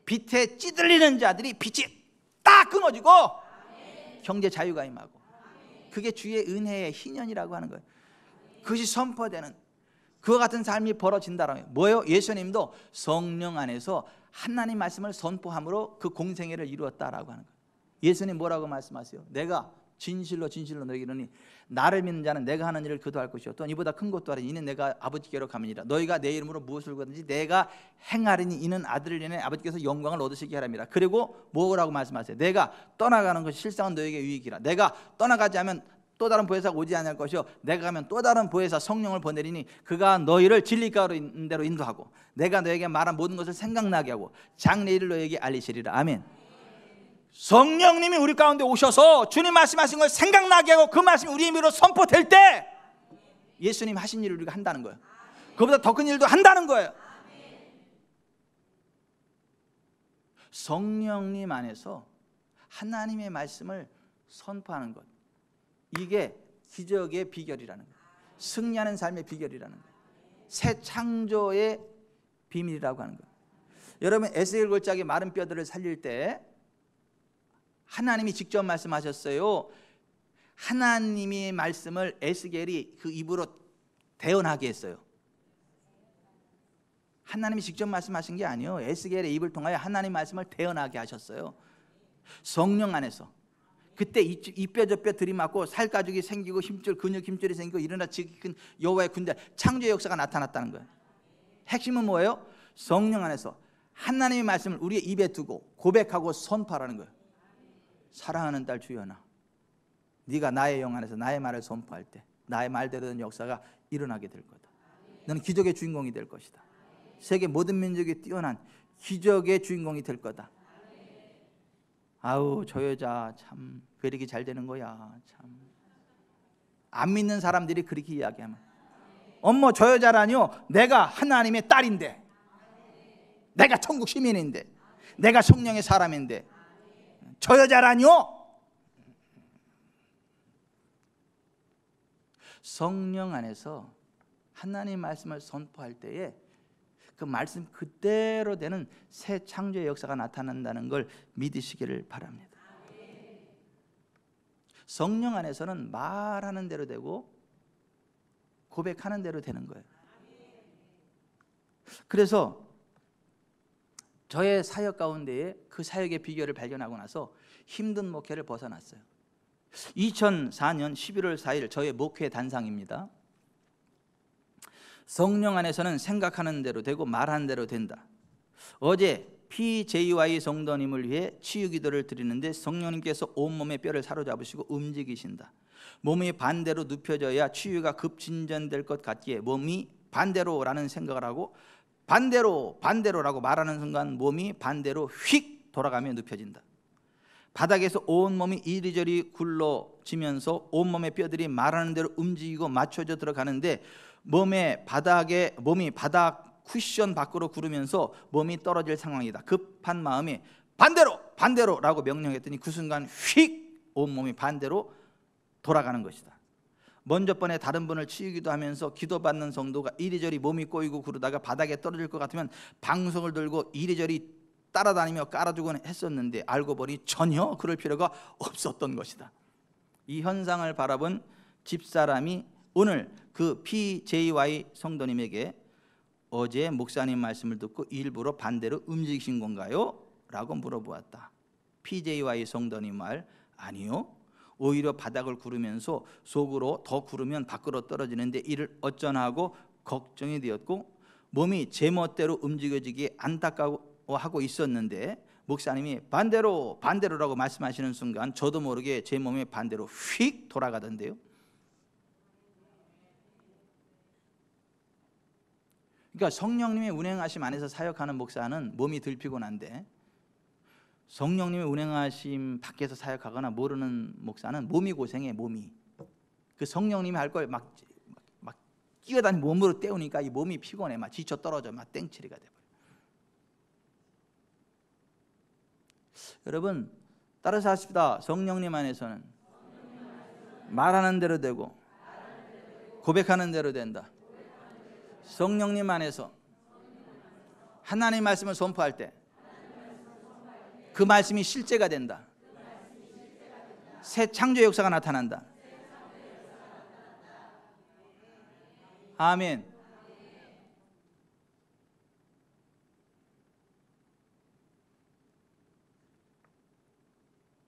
Speaker 1: 빛에 찌들리는 자들이 빛이 딱 끊어지고 경제 자유가 임하고, 그게 주의 은혜의 희년이라고 하는 거예요. 그것이 선포되는 그와 같은 삶이 벌어진다라는 거예요. 뭐예요? 예수님도 성령 안에서 하나님 말씀을 선포함으로 그 공생애를 이루었다라고 하는 거예요. 예수님 뭐라고 말씀하세요? 내가 진실로 진실로 너희에게 이르노니 나를 믿는 자는 내가 하는 일을 그도 할 것이요 또한 이보다 큰 것도 하리니 이는 내가 아버지께로 가미니라. 너희가 내 이름으로 무엇을 구하든지 내가 행하리니 이는 아들을 인해 아버지께서 영광을 얻으시게 하랍니다. 그리고 뭐라고 말씀하세요? 내가 떠나가는 것이 실상은 너희에게 유익이라. 내가 떠나가지 않으면 또 다른 보혜사가 오지 않을 것이요 내가 가면 또 다른 보혜사 성령을 보내리니 그가 너희를 진리가로 있는 대로 인도하고 내가 너에게 말한 모든 것을 생각나게 하고 장래일을 너에게 알리시리라. 아멘. 성령님이 우리 가운데 오셔서 주님 말씀하신 걸 생각나게 하고 그 말씀이 우리 힘으로 선포될 때 예수님 하신 일을 우리가 한다는 거예요. 그보다 더 큰 일도 한다는 거예요. 성령님 안에서 하나님의 말씀을 선포하는 것, 이게 기적의 비결이라는 거예요. 승리하는 삶의 비결이라는 거예요. 새 창조의 비밀이라고 하는 거예요. 여러분, 에스겔 골짜기 마른 뼈들을 살릴 때 하나님이 직접 말씀하셨어요. 하나님의 말씀을 에스겔이 그 입으로 대언하게 했어요. 하나님이 직접 말씀하신 게 아니에요. 에스겔의 입을 통하여 하나님 말씀을 대언하게 하셨어요. 성령 안에서. 그때 이 뼈 저 뼈 들이맞고 살가죽이 생기고 힘줄 근육 힘줄이 생기고 일어나 지극히 여호와의 군대, 창조의 역사가 나타났다는 거예요. 핵심은 뭐예요? 성령 안에서 하나님의 말씀을 우리의 입에 두고 고백하고 선포하라는 거예요. 사랑하는 딸 주연아, 네가 나의 영 안에서 나의 말을 선포할 때 나의 말대로 된 역사가 일어나게 될 거다. 너는 기적의 주인공이 될 것이다. 세계 모든 민족이 뛰어난 기적의 주인공이 될 거다. 아우, 저 여자 참 왜 이렇게 잘 되는 거야. 참 안 믿는 사람들이 그렇게 이야기하면, 어머 저 여자라뇨, 내가 하나님의 딸인데, 내가 천국 시민인데, 내가 성령의 사람인데 저 여자라뇨. 성령 안에서 하나님 말씀을 선포할 때에 그 말씀 그대로 되는 새 창조의 역사가 나타난다는 걸 믿으시기를 바랍니다. 성령 안에서는 말하는 대로 되고 고백하는 대로 되는 거예요. 그래서 저의 사역 가운데에 그 사역의 비결을 발견하고 나서 힘든 목회를 벗어났어요. 2004년 11월 4일 저의 목회 단상입니다. 성령 안에서는 생각하는 대로 되고 말하는 대로 된다. 어제 PJY 성도님을 위해 치유 기도를 드리는데 성령님께서 온몸의 뼈를 사로잡으시고 움직이신다. 몸이 반대로 눕혀져야 치유가 급진전될 것 같기에 몸이 반대로라는 생각을 하고 반대로라고 말하는 순간 몸이 반대로 휙 돌아가며 눕혀진다. 바닥에서 온몸이 이리저리 굴러지면서 온몸의 뼈들이 말하는 대로 움직이고 맞춰져 들어가는데 몸이 바닥 쿠션 밖으로 구르면서 몸이 떨어질 상황이다. 급한 마음이 반대로 반대로라고 명령했더니 그 순간 휙 온몸이 반대로 돌아가는 것이다. 먼저 번에 다른 분을 치유기도 하면서 기도받는 성도가 이리저리 몸이 꼬이고 그러다가 바닥에 떨어질 것 같으면 방석을 들고 이리저리 따라다니며 깔아주곤 했었는데 알고 보니 전혀 그럴 필요가 없었던 것이다. 이 현상을 바라본 집사람이 오늘 그 PJY 성도님에게 어제 목사님 말씀을 듣고 일부러 반대로 움직이신 건가요? 라고 물어보았다. PJY 성도님 말, 아니요, 오히려 바닥을 구르면서 속으로 더 구르면 밖으로 떨어지는데 이를 어쩌나 하고 걱정이 되었고 몸이 제멋대로 움직여지기에 안타까워하고 있었는데 목사님이 반대로라고 말씀하시는 순간 저도 모르게 제 몸이 반대로 휙 돌아가던데요. 그러니까 성령님의 운행하심 안에서 사역하는 목사는 몸이 덜 피곤한데 성령님의 운행하심 밖에서 사역하거나 모르는 목사는 몸이 고생해. 몸이 그 성령님이 할 걸 막 끼어다니 몸으로 때우니까 이 몸이 피곤해. 막 지쳐 떨어져. 막 땡치리가 돼버려. 여러분 따라서 하십시다. 성령님 안에서는 말하는 대로 되고 고백하는 대로 된다. 성령님 안에서 하나님의 말씀을 선포할 때 그 말씀이 실제가 된다. 새 창조의 역사가 나타난다. 아멘.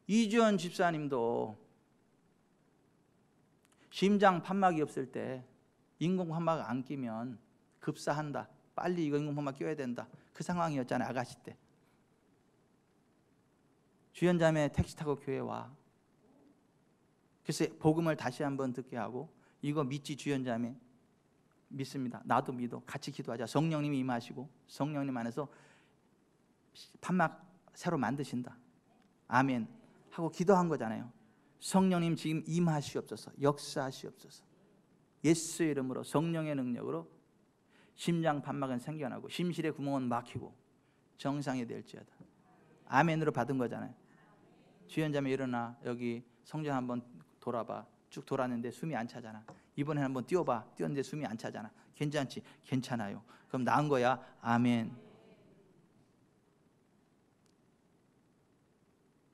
Speaker 1: 이주연 집사님도 심장 판막이 없을 때 인공 판막 안 끼면 급사한다. 빨리 이거 인공 판막 껴야 된다. 그 상황이었잖아요. 아가씨 때. 주연자매 택시 타고 교회 와. 그래서 복음을 다시 한번 듣게 하고 이거 믿지 주연자매? 믿습니다. 나도 믿어. 같이 기도하자. 성령님이 임하시고 성령님 안에서 판막 새로 만드신다. 아멘 하고 기도한 거잖아요. 성령님 지금 임하시옵소서. 역사하시옵소서. 예수의 이름으로 성령의 능력으로 심장 판막은 생겨나고 심실의 구멍은 막히고 정상이 될지어다. 아멘으로 받은 거잖아요. 주연자매 일어나. 여기 성전 한번 돌아봐. 쭉 돌았는데 숨이 안 차잖아. 이번에 한번 뛰어봐. 뛰었는데 숨이 안 차잖아. 괜찮지? 괜찮아요. 그럼 나은 거야. 아멘.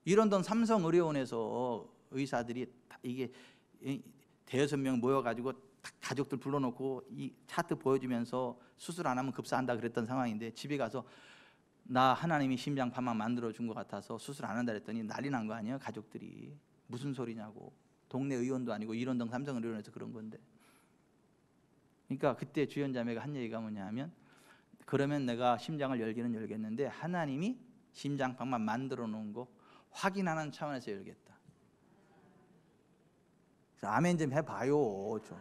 Speaker 1: 이런던 삼성의료원에서 의사들이 이게 대여섯 명 모여가지고 가족들 불러놓고 이 차트 보여주면서 수술 안 하면 급사한다 그랬던 상황인데 집에 가서 나 하나님이 심장 판막 만들어준 것 같아서 수술 안 한다 그랬더니 난리 난 거 아니에요. 가족들이. 무슨 소리냐고. 동네 의원도 아니고 이런동 삼성의료원에서 그런 건데. 그러니까 그때 주연자매가 한 얘기가 뭐냐 하면 그러면 내가 심장을 열기는 열겠는데 하나님이 심장 판막 만들어 놓은 거 확인하는 차원에서 열겠다. 그래서 아멘 좀 해봐요 좀.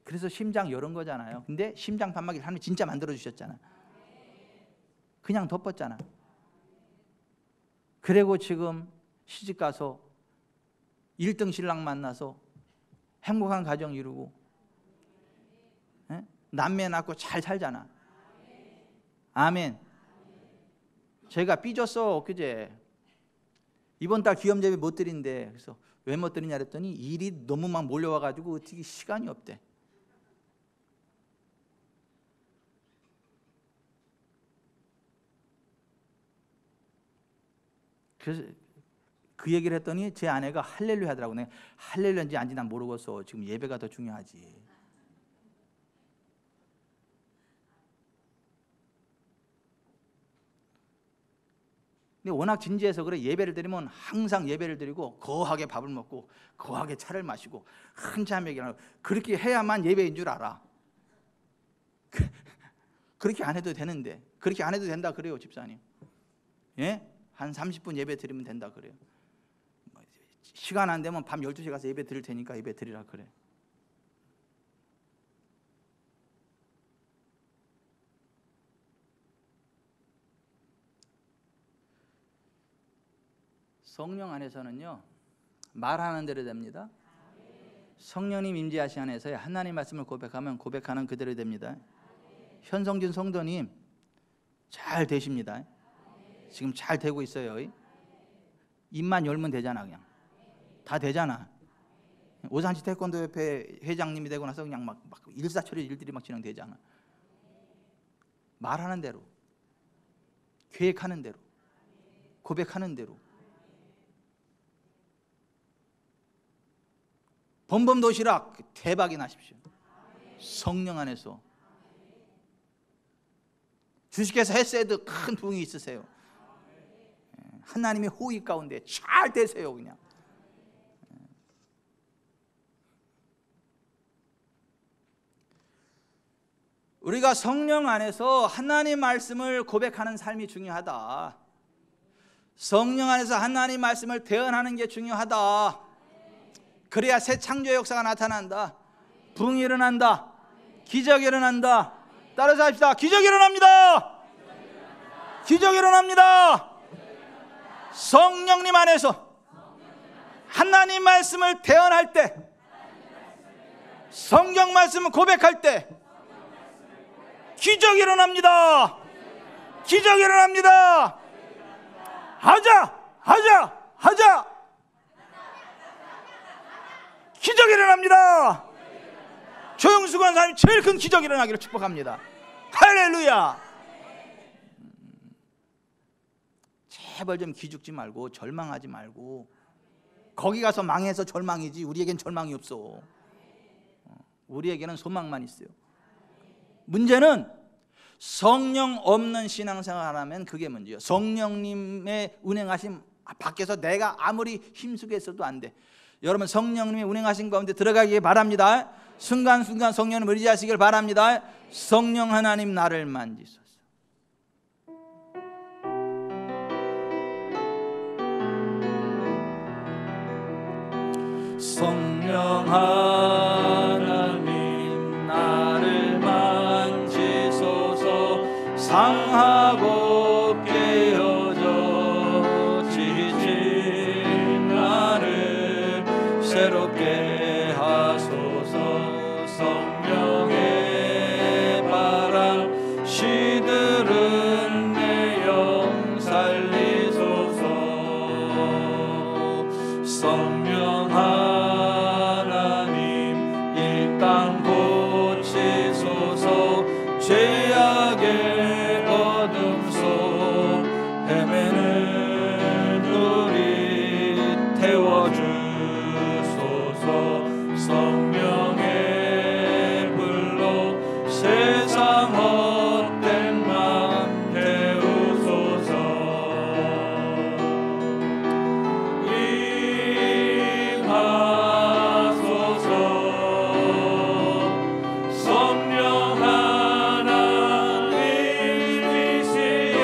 Speaker 1: 그래서 심장 열은 거잖아요. 근데 심장 판막이 하나님 진짜 만들어 주셨잖아. 그냥 덮었잖아. 그리고 지금 시집 가서 1등 신랑 만나서 행복한 가정 이루고 남매 낳고 잘 살잖아. 아멘. 제가 삐졌어 엊그제. 이번 달 기염제비 못 드린대. 그래서 왜 못 드리냐 그랬더니 일이 너무 막 몰려와가지고 어떻게 시간이 없대. 그래서 그 얘기를 했더니 제 아내가 할렐루야 하더라고. 내가 할렐루야인지 아닌지 난 모르겠어. 지금 예배가 더 중요하지. 근데 워낙 진지해서 그래. 예배를 드리면 항상 예배를 드리고 거하게 밥을 먹고 거하게 차를 마시고 한참 얘기하고 그렇게 해야만 예배인 줄 알아. 그렇게 안 해도 되는데 그렇게 안 해도 된다 그래요 집사님. 예? 한 30분 예배 드리면 된다 그래요. 시간 안 되면 밤 12시에 가서 예배 드릴 테니까 예배 드리라 그래. 성령 안에서는요 말하는 대로 됩니다. 성령님 임재하시 안에서 하나님 말씀을 고백하면 고백하는 그대로 됩니다. 현성진 성도님 잘 되십니다. 지금 잘 되고 있어요. 입만 열면 되잖아. 그냥 다 되잖아. 오산시 태권도협회 회장님이 되고 나서 그냥 막 일사천리 일들이 막 진행되잖아. 말하는 대로, 계획하는 대로, 고백하는 대로. 범범도시락 대박이 나십시오. 성령 안에서. 주식회사 헤세드 큰 부흥이 있으세요. 하나님의 호의 가운데 잘 되세요. 그냥 우리가 성령 안에서 하나님 말씀을 고백하는 삶이 중요하다. 성령 안에서 하나님 말씀을 대언하는 게 중요하다. 그래야 새 창조의 역사가 나타난다. 부흥이 일어난다. 기적이 일어난다. 따라서 합시다. 기적이 일어납니다. 기적이 일어납니다. 성령님 안에서 하나님 말씀을 대언할 때, 성경 말씀을 고백할 때 기적이 일어납니다. 기적이 일어납니다. 하자. 기적이 일어납니다. 조영수관 사람이 제일 큰 기적이 일어나기를 축복합니다. 할렐루야. 제발 좀 기죽지 말고 절망하지 말고. 거기 가서 망해서 절망이지 우리에겐 절망이 없어. 우리에게는 소망만 있어요. 문제는 성령 없는 신앙생활 하면 그게 문제예요. 성령님의 운행하심 밖에서 내가 아무리 힘쓰게 했어도 안 돼. 여러분 성령님의 운행하신 가운데 들어가기 바랍니다. 순간순간 성령님을 의지하시길 바랍니다. 성령 하나님 나를 만지소서. 성령 하나님 나를 만지소서. 상하고 깨어져 지친 나를 새롭게 하소서. 성령의 바람 시들은 내 영 살리소서. 성령 하나님 이 땅 고치소서. 죄악의 어둠 속 헤매는 우리 태워주소서. 성령의 불로 세상 헛된 맘 태우소서. 임하소서. 성령 하나님이시여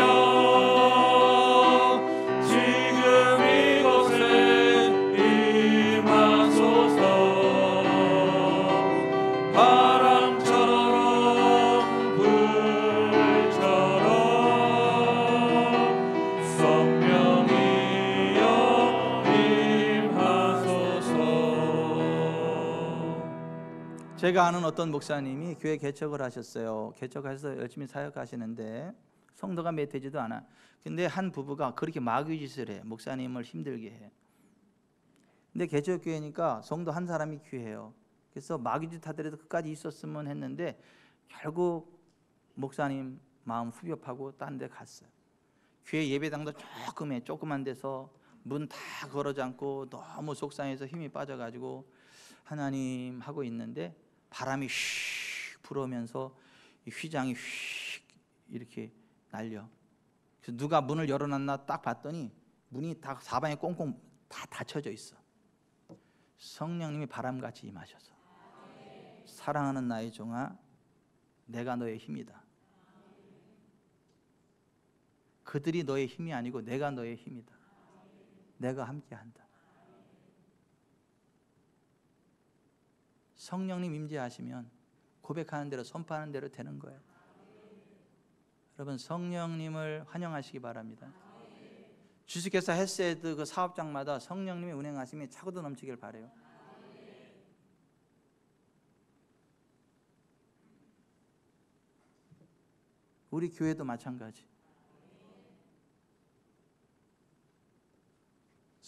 Speaker 1: 지금 이곳에 임하소서. 바람처럼 불처럼 성령이여 임하소서. 제가 아는 어떤 목사님이 교회 개척을 하셨어요. 개척해서 열심히 사역하시는데 성도가 몇 되지도 않아. 근데 한 부부가 그렇게 마귀짓을 해. 목사님을 힘들게 해. 근데 개척교회니까 성도 한 사람이 귀해요. 그래서 마귀짓 하더라도 끝까지 있었으면 했는데 결국 목사님 마음 후벼파고 딴 데 갔어요. 교회 예배당도 조그만 데서 문 다 걸어 잠고 너무 속상해서 힘이 빠져가지고 하나님 하고 있는데 바람이 휙 불어오면서 이 휘장이 휙 이렇게 날려. 그래서 누가 문을 열어놨나 딱 봤더니 문이 다 사방에 꽁꽁 다 닫혀져 있어. 성령님이 바람같이 임하셔서 사랑하는 나의 종아 내가 너의 힘이다. 그들이 너의 힘이 아니고 내가 너의 힘이다. 내가 함께한다. 성령님 임재하시면 고백하는 대로 선포하는 대로 되는 거예요. 여러분 성령님을 환영하시기 바랍니다. 주식회사 헤세드 그 사업장마다 성령님의 운행하심이 차고도 넘치길 바라요. 우리 교회도 마찬가지.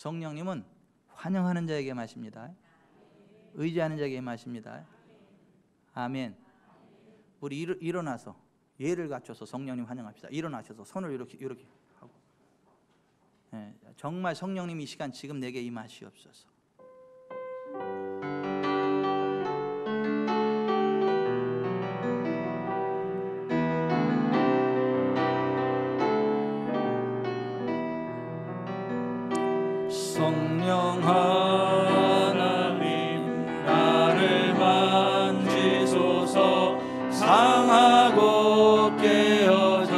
Speaker 1: 성령님은 환영하는 자에게 마십니다. 의지하는 자에게 마십니다. 아멘. 우리 일어나서 예를 갖춰서 성령님 환영합시다. 일어나셔서 손을 이렇게 하고, 정말 성령님 이 시간 지금 내게 임하시옵소서. 성령 하나님 나를 만지소서. 상하고 깨어져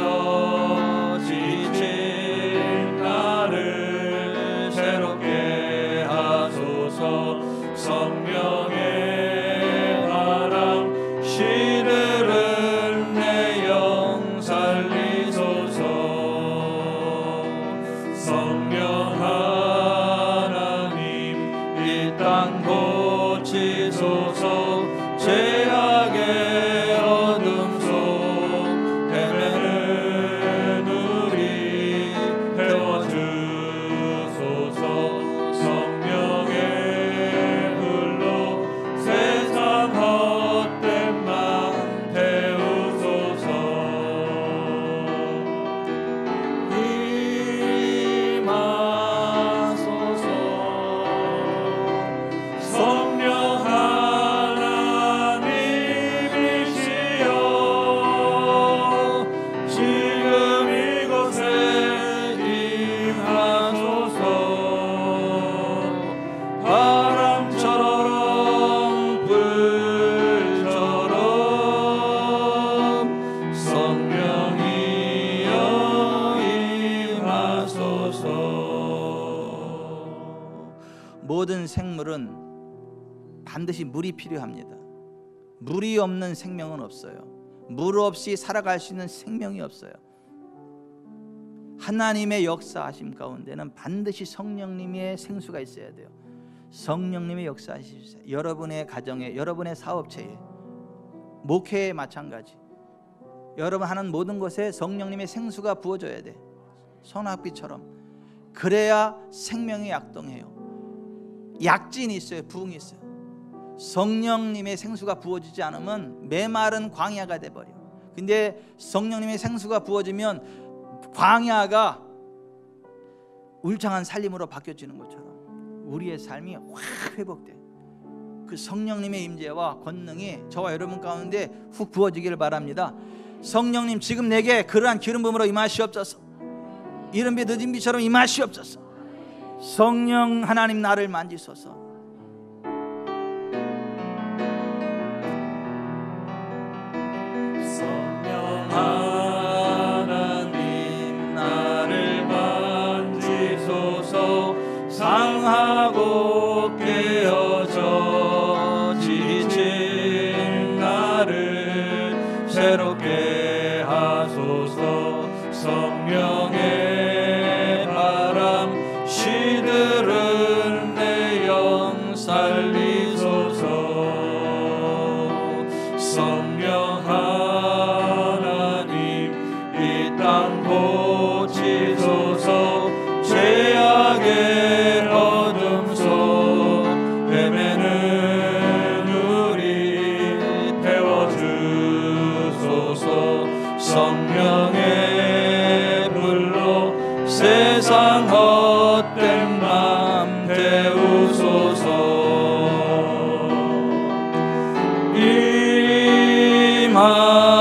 Speaker 1: 지친 나를 새롭게 하소서. 성령의 바람 시들은 내 영 살리소서. 성령 땅 고치소서. 죄악의 어둠 속 헤매는 우리 태워주소서. 성령의 불로 세상 헛된 맘 태우소서. 성령 하나님이시여 지금 이곳에 임하소서. 바람처럼 불처럼 성령이여 임하소서. 모든 생물은 반드시 물이 필요합니다. 물이 없는 생명은 없어요. 물 없이 살아갈 수 있는 생명이 없어요. 하나님의 역사하심 가운데는 반드시 성령님의 생수가 있어야 돼요. 성령님의 역사하시죠. 여러분의 가정에, 여러분의 사업체에, 목회에 마찬가지. 여러분 하는 모든 것에 성령님의 생수가 부어져야 돼. 소낙비처럼. 그래야 생명이 약동해요. 약진이 있어요. 부흥이 있어요. 성령님의 생수가 부어지지 않으면 메마른 광야가 돼버려. 근데 성령님의 생수가 부어지면 광야가 울창한 살림으로 바뀌어지는 것처럼 우리의 삶이 확 회복돼. 그 성령님의 임재와 권능이 저와 여러분 가운데 훅 부어지기를 바랍니다. 성령님 지금 내게 그러한 기름 부음으로 임하시옵소서. 이른비 늦은 비처럼 임하시옵소서. 성령 하나님 나를 만지소서. 성령 하나님 나를 만지소서. 상하고 깨어져 지친 나를 새롭게 하소서. 성령의 바람 시들은 내 영 살리소서. 성령 하나님 이 땅 고치소서. 죄악의 어둠 속 헤매는 우리 태워주소서. 성령의 불로 세상 헛된 맘 태우소서. 임하소서.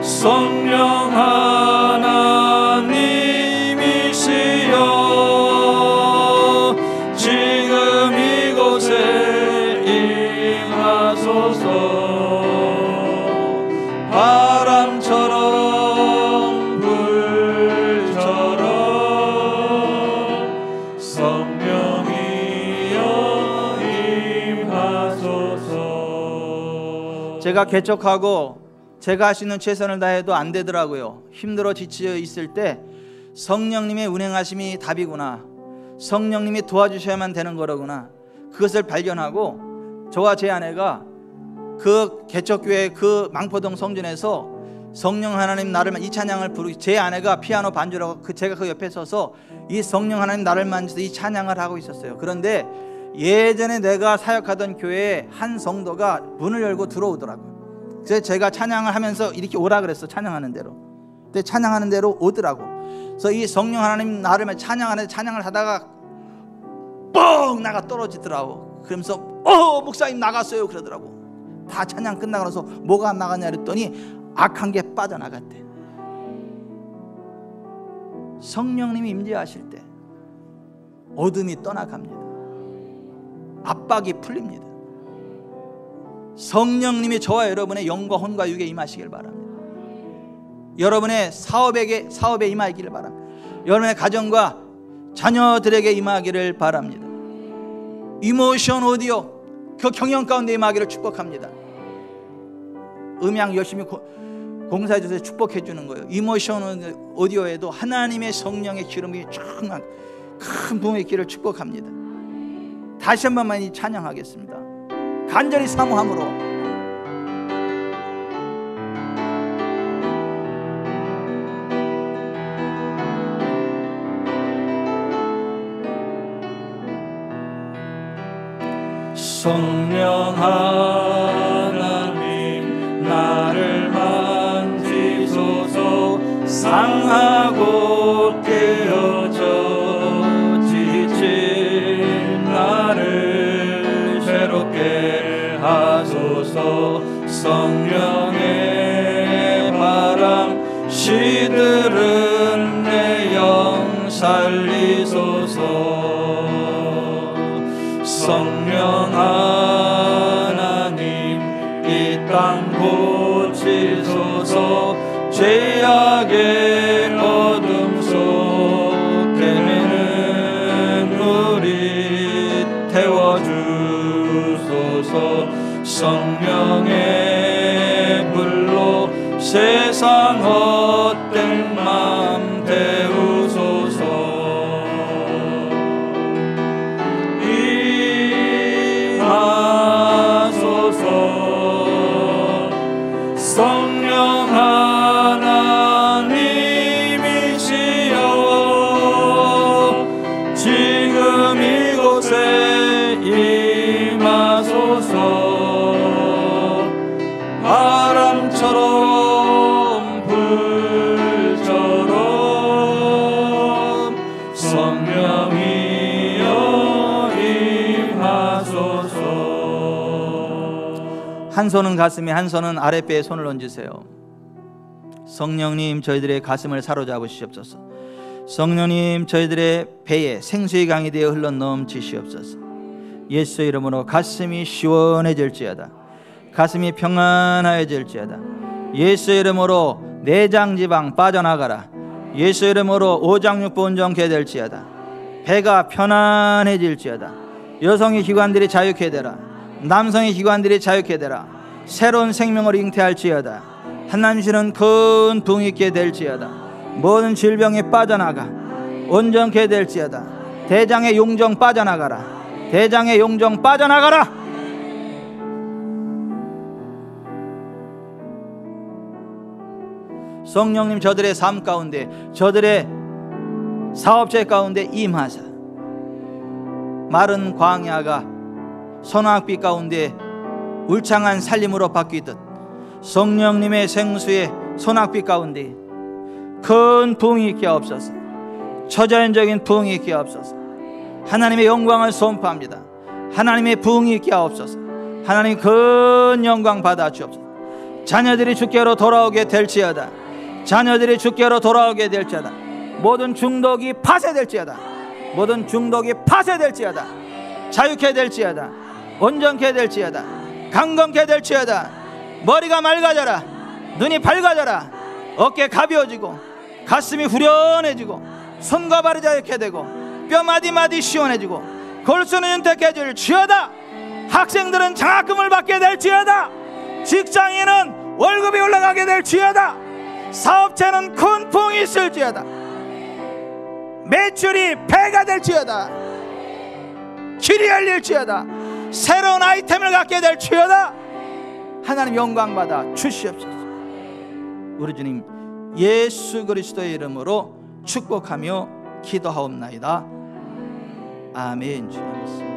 Speaker 1: 성령 하나님이시여 지금 이곳에 임하소서. 바람처럼 불처럼 성령이여 임하소서. 제가 개척하고 제가 할 수 있는 최선을 다해도 안 되더라고요. 힘들어 지쳐 있을 때 성령님의 운행하심이 답이구나, 성령님이 도와주셔야만 되는 거로구나, 그것을 발견하고 저와 제 아내가 그 개척교회 그 망포동 성전에서 성령 하나님 나를 이 찬양을 부르기, 제 아내가 피아노 반주라고 제가 그 옆에 서서 이 성령 하나님 나를 만지서 이 찬양을 하고 있었어요. 그런데 예전에 내가 사역하던 교회에 한 성도가 문을 열고 들어오더라고요. 그래서 제가 찬양을 하면서 이렇게 오라 그랬어. 찬양하는 대로. 근데 찬양하는 대로 오더라고. 그래서 이 성령 하나님 나를 찬양하는데 찬양을 하다가 뻥 나가 떨어지더라고. 그러면서 목사님 나갔어요 그러더라고. 다 찬양 끝나고 나서 뭐가 안 나갔냐 그랬더니 악한 게 빠져나갔대. 성령님이 임재하실 때 어둠이 떠나갑니다. 압박이 풀립니다. 성령님이 저와 여러분의 영과 혼과 육에 임하시길 바랍니다. 여러분의 사업에 임하기를 바랍니다. 여러분의 가정과 자녀들에게 임하기를 바랍니다. 이모션 오디오 그 경영 가운데 임하기를 축복합니다. 음향 열심히 공사해 주세요. 축복해 주는 거예요. 이모션 오디오에도 하나님의 성령의 기름이 충만한 큰 부흥의 길을 축복합니다. 다시 한 번만 찬양하겠습니다. 간절히 사모함으로.
Speaker 2: 성령 하나님 나를 만지소서. 상하고 깨어져 지친 나를 새롭게 하소서. 성령의 바람 시들은 내 영 살리소서. 성령 하나님 이 땅 고치소서. 죄악의 어둠 속에 매는 우리 태워주소서. 성령의 불로 세상 헛된 맘 태우소서. 성령 하나님이시여 지금 이곳에 임하소서. 바람처럼 불처럼 성령이여 임하소서.
Speaker 1: 한 손은 가슴에 한 손은 아랫배에 손을 얹으세요. 성령님 저희들의 가슴을 사로잡으시옵소서. 성령님 저희들의 배에 생수의 강이 되어 흘러 넘치시옵소서. 예수 이름으로 가슴이 시원해질지어다. 가슴이 평안해질지어다. 예수 이름으로 내장지방 빠져나가라. 예수 이름으로 오장육부 온전케 될지어다. 배가 편안해질지어다. 여성의 기관들이 자유케 되라. 남성의 기관들이 자유케 되라. 새로운 생명을 잉태할지어다. 하나님 주시는 큰 부흥이 있게 될지어다. 모든 질병이 빠져나가 온전케 될지어다. 대장의 용정 빠져나가라. 대장의 용정 빠져나가라. 성령님 저들의 삶 가운데 저들의 사업체 가운데 임하사 마른 광야가 선악빛 가운데 울창한 살림으로 바뀌듯 성령님의 생수의 선악빛 가운데 큰 부흥이 있게 하옵소서. 초자연적인 부흥이 있게 하옵소서. 하나님의 영광을 선포합니다. 하나님의 부흥이 있게 하옵소서. 하나님 큰 영광 받아 주옵소서. 자녀들이 주께로 돌아오게 될지어다. 자녀들이 주께로 돌아오게 될지어다. 모든 중독이 파쇄될지어다. 모든 중독이 파쇄될지어다. 자유케 될지어다. 온전케 될지어다. 강건케 될지어다. 머리가 맑아져라. 눈이 밝아져라. 어깨 가벼워지고 가슴이 후련해지고 손과 발이 자유케 되고 뼈 마디마디 시원해지고 골수는 윤택해질지어다. 학생들은 장학금을 받게 될지어다. 직장인은 월급이 올라가게 될지어다. 사업체는 큰 부흥이 있을지어다. 매출이 배가 될지어다. 길이 열릴지어다. 새로운 아이템을 갖게 될지어다. 하나님 영광 받아 주시옵소서. 우리 주님 예수 그리스도의 이름으로 축복하며 기도하옵나이다. 아멘. 주님.